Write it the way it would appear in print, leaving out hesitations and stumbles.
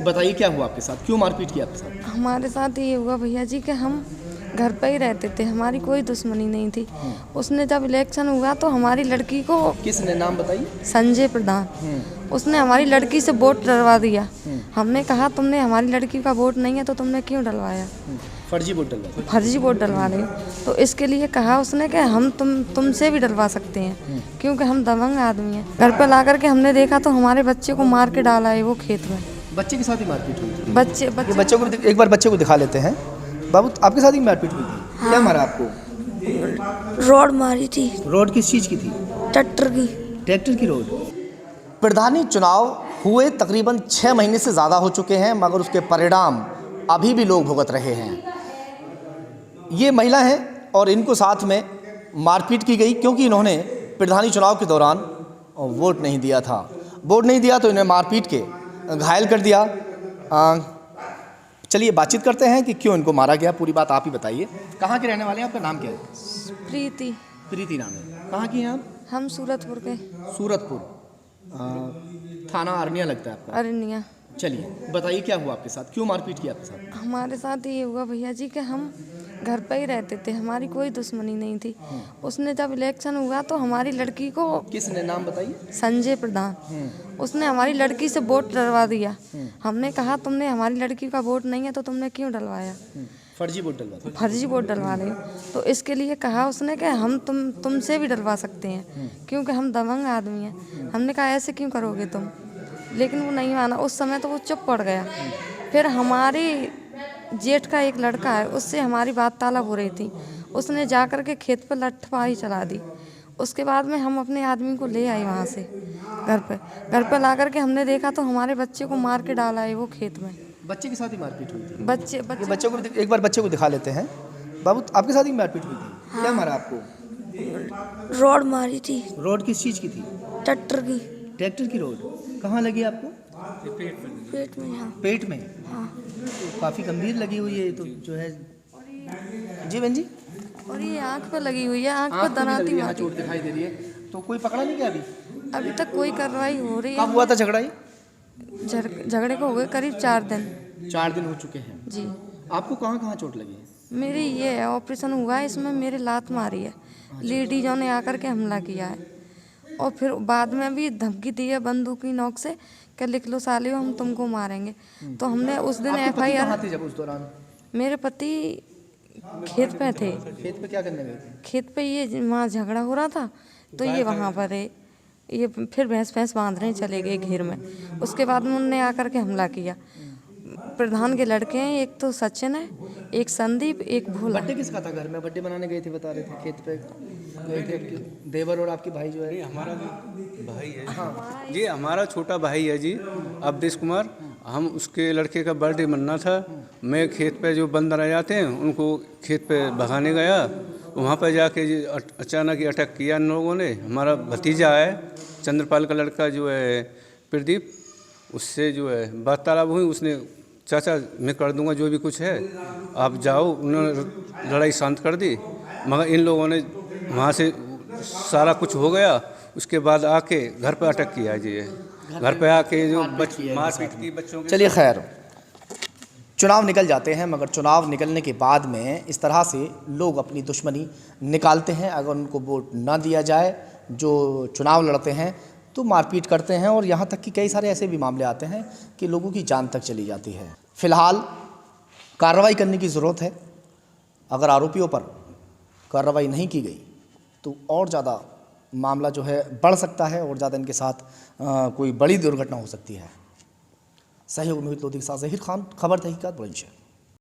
बताइए क्या हुआ आपके साथ, क्यों मारपीट की आपके साथ? हमारे साथ ये हुआ भैया जी कि हम घर पे ही रहते थे, हमारी कोई दुश्मनी नहीं थी। उसने जब इलेक्शन हुआ तो हमारी लड़की को, किसने, नाम बताइए। संजय प्रधान, उसने हमारी लड़की से वोट डलवा दिया। हमने कहा तुमने हमारी लड़की का वोट नहीं है तो तुमने क्यों डलवाया? फर्जी वोट डलवा। फर्जी वोट डलवा रहे हो। तो इसके लिए कहा उसने कि हम तुमसे भी डलवा सकते हैं, क्योंकि हम दबंग आदमी हैं। घर पर ला करके हमने देखा तो हमारे बच्चे को मार के डाला है वो खेत में। बच्चे के साथ ही मारपीट हुई थी? बच्चे को एक बार बच्चे को दिखा लेते हैं। बाबू, आपके साथ ही मारपीट हुई थी? हाँ। क्या मारा आपको? रोड मारी थी। रोड किस चीज़ की थी? ट्रैक्टर की। ट्रैक्टर की रोड। प्रधानी चुनाव हुए तकरीबन 6 महीने से ज़्यादा हो चुके हैं, मगर उसके परिणाम अभी भी लोग भुगत रहे हैं। ये महिला है और इनको साथ में मारपीट की गई क्योंकि इन्होंने प्रधानी चुनाव के दौरान वोट नहीं दिया था। वोट नहीं दिया तो इन्हें मारपीट के घायल कर दिया। चलिए बातचीत करते हैं कि क्यों इनको मारा गया। पूरी बात आप ही बताइए। कहाँ के रहने वाले हैं? आपका नाम क्या है? प्रीति। प्रीति नाम है। कहाँ की हैं आप? हम सूरतपुर के। सूरतपुर। थाना अरनिया लगता है आपका? अरनिया। चलिए बताइए क्या हुआ आपके साथ, क्यों मारपीट की आपके साथ? हमारे साथ ये हुआ भैया जी कि हम घर पे ही रहते थे, हमारी कोई दुश्मनी नहीं थी। उसने जब इलेक्शन हुआ तो हमारी लड़की को, किसने, नाम बताइए। संजय प्रधान, उसने हमारी लड़की से वोट डलवा दिया। हमने कहा तुमने हमारी लड़की का वोट नहीं है तो तुमने क्यों डलवाया? फर्जी वोट डलवा। फर्जी वोट डलवा रहे हो। तो इसके लिए कहा उसने कि हम तुमसे भी डलवा सकते हैं, क्योंकि हम दबंग आदमी हैं। हमने कहा ऐसे क्यों करोगे तुम? लेकिन वो नहीं माना। उस समय तो वो चुप पड़ गया। फिर हमारे जेठ का एक लड़का है, उससे हमारी बात ताला हो रही थी। उसने जा कर के खेत पर लठमारी चला दी। उसके बाद में हम अपने आदमी को ले आए वहाँ से घर पर ला कर के हमने देखा तो हमारे बच्चे को मार के डाला है वो खेत में। बच्चे के साथ ही मारपीट हुई थी? बच्चे को एक बार बच्चे को दिखा लेते हैं। बाबू, आपके साथ ही मारपीट हुई थी? हाँ। क्या मारा आपको? रोड मारी थी। रोड किस चीज़ की थी? ट्रैक्टर की। ट्रैक्टर की रोड। कहाँ लगी आपको? पेट में। हाँ। पेट में? हाँ। तो काफ़ी गंभीर लगी हुई है तो जो है। जी बहन जी। और ये आँख पर लगी हुई है, आँख पर आँख पे भी दनाती लगी है, मारी। चोट दिखाई दे रही है। तो कोई पकड़ा नहीं क्या अभी? अभी तक कोई कार्रवाई हो रही है। कब हुआ था झगड़ा ये? झगड़े को हो गए करीब 4 दिन। 4 दिन हो चुके हैं जी। आपको कहाँ कहाँ चोट लगी है? मेरी ये है, ऑपरेशन हुआ है, इसमें मेरे लात मारी है। लेडीजों ने आकर के हमला किया है और फिर बाद में भी धमकी दी है बंदूक की नोक से कि लिख लो सालियो हम तुमको मारेंगे। तो हमने उस दिन FIR। कहाँ थे जब उस दौरान? मेरे पति खेत पे थे। खेत पे क्या करने गए थे? खेत पे ये वहाँ झगड़ा हो रहा था तो ये वहाँ पर है, ये फिर भैंस बांधने चले गए घेर में। उसके बाद में उनने आकर के हमला किया। प्रधान के लड़के हैं, एक तो सचिन है, एक संदीप, एक भोला। बर्थडे किसका था? घर में बर्थडे बनाने गए थे बता रहे थे, खेत पे गए थे। देवर और आपके भाई जो है? हमारा भाई है। हाँ जी, हमारा छोटा भाई है जी, अवधेश कुमार। हम उसके लड़के का बर्थडे मनना था। मैं खेत पे जो बंदर आ जाते हैं उनको खेत पे भगाने गया। वहाँ पर जाके अचानक ही अटैक किया इन लोगों ने। हमारा भतीजा है चंद्रपाल का लड़का जो है प्रदीप, उससे जो है वार्तालाप हुई। उसने चाचा मैं कर दूंगा जो भी कुछ है, आप जाओ। उन्होंने लड़ाई शांत कर दी, मगर इन लोगों ने वहाँ से सारा कुछ हो गया। उसके बाद आके घर पर अटैक किया जी। घर पे आके जो मारपीट की बच्चों के। चलिए खैर, चुनाव निकल जाते हैं, मगर चुनाव निकलने के बाद में इस तरह से लोग अपनी दुश्मनी निकालते हैं। अगर उनको वोट ना दिया जाए, जो चुनाव लड़ते हैं तो मारपीट करते हैं, और यहाँ तक कि कई सारे ऐसे भी मामले आते हैं कि लोगों की जान तक चली जाती है। फ़िलहाल कार्रवाई करने की ज़रूरत है। अगर आरोपियों पर कार्रवाई नहीं की गई तो और ज़्यादा मामला जो है बढ़ सकता है और ज़्यादा इनके साथ कोई बड़ी दुर्घटना हो सकती है। सहयोग में लोधी के साथ ज़हीर खान, खबर तहकीकात बुलंदशहर।